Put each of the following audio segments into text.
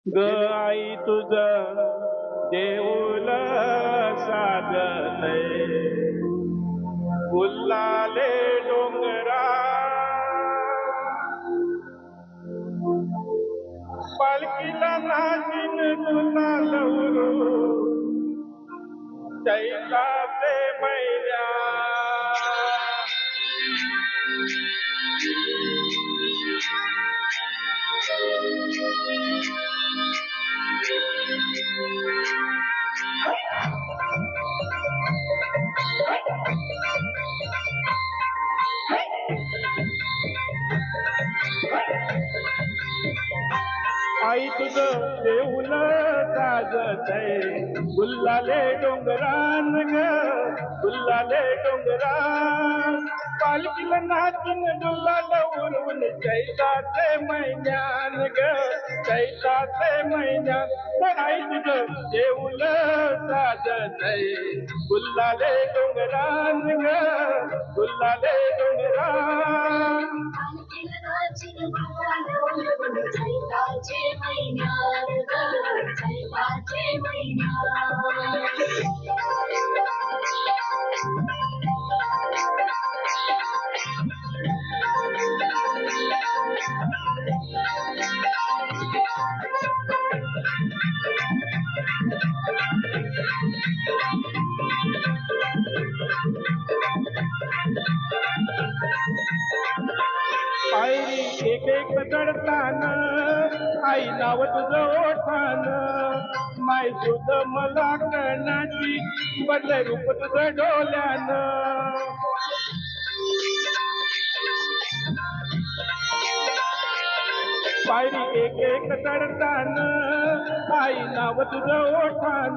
ग आई तुझं देऊल साजलंय फुलाले डोंगरा पालखीला नाचिन तुला लवरू चैताचे मैया आई तुझं देऊल साजतय गुल्लाले डोंगरान ग गुल्लाले डोंगरान पालखीला नाचून डुलाला उडवून चैताचे महिन्यान ग चैताचे महिन्यान तर आई तुझं देऊल साजतय गुल्लाले डोंगरान ग गुल्लाले डोंगरान पायरी एक एक चढताना आई नाव तुझं ओठान माय सुध मला करण्याची बदल रूप तुझं डोल्यानं पायरी एक एक चढताना आई नाव तुझं ओठान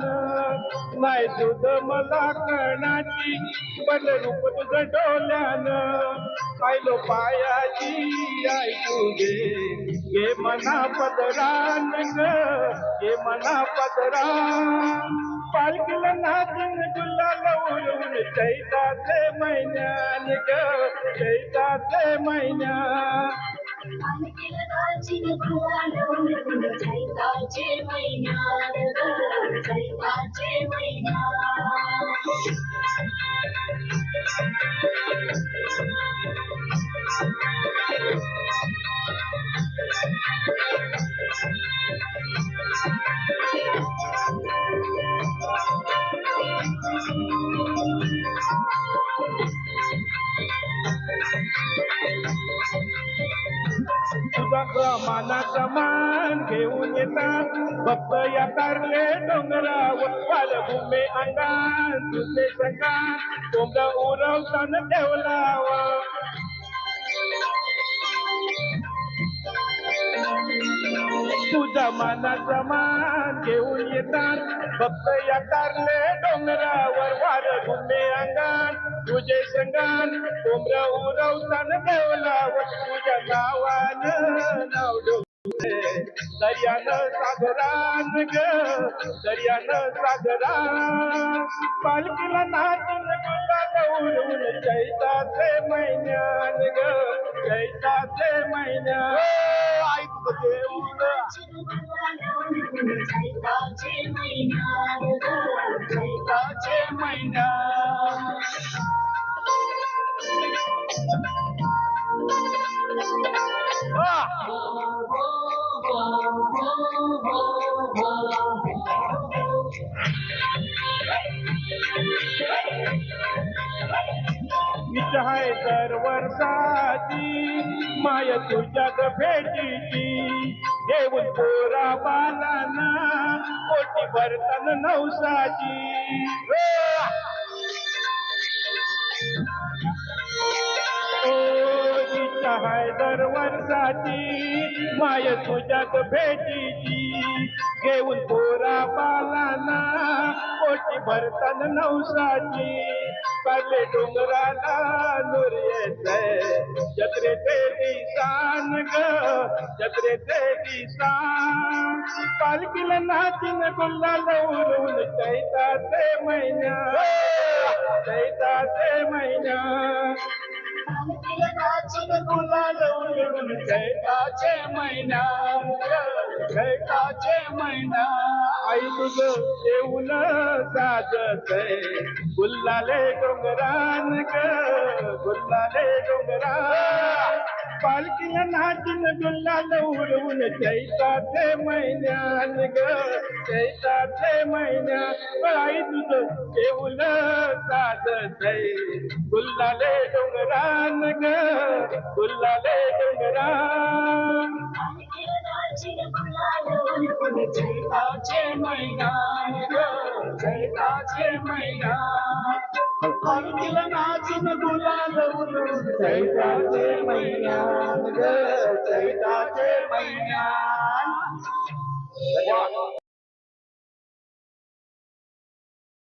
नाही तुझ मला करण्याची बदल रूप तुझं डोल्यानं पाहिलो पायाची आई तुझे गे मना पदरान ग गे मना पदरान पालखीला नाचून गुलाला उडवून चैताचे महिन्यान ग चैताचे महिन्यान तुझा मानाचा मान घेऊन येतात भक्त या तारले डोंगरावर पालभूमे अंगान तुझे संगान कोंबडा उरवताना ठेवलावा तुझा मानाचा मान घेऊन येतात भक्त या तारले डोंगरावर वार घुमे अंगान तुझे संगान कोंबड्या उरवताना ठेवलावर तुझ्या नावानं नाव दर्यानं सागरान ग दर्यानं सागरान पालखीला नाचून गुलाला उडवून चैताचे महिन्यान ग चैताचे महिन्यान आई तुझं देऊळ चैताचे महिन्यान विचाय दर वर्षाची माय तुझ्यात भेटीची देऊन पोरा बालांना पोटी भरताना नवसाची विचाय दर वर्षाची माय तुझ्यात भेटीची घेऊन पोरा बालांना पोटी भरताना नवसाची काढले डोंगराला नूर येतय जत्रेचे दिसान ग जत्रेचे दिसान पालखीला नाचीन गुलाला उडवून चैताचे महिन्या चैताचे महिन्या गुलाला उडवून चैताचे महिन्या चैताचे महिना आई तुझं येऊन साजतय गुल्लाले डोंगरान ग गुल्लाले डोंगरान पालखीला नाचून गुल्लाल उडवून चैताचे महिन्यान ग चैताचे महिन्यात आई तुझं येऊन साजतय गुल्लाले डोंगरान ग गुल्लाले डोंगरान चैताचे महिना चैताचे महिना पालखीला नाचून गुलाल उडवून चैताचे महिन्यात ग चैताचे महिन्यात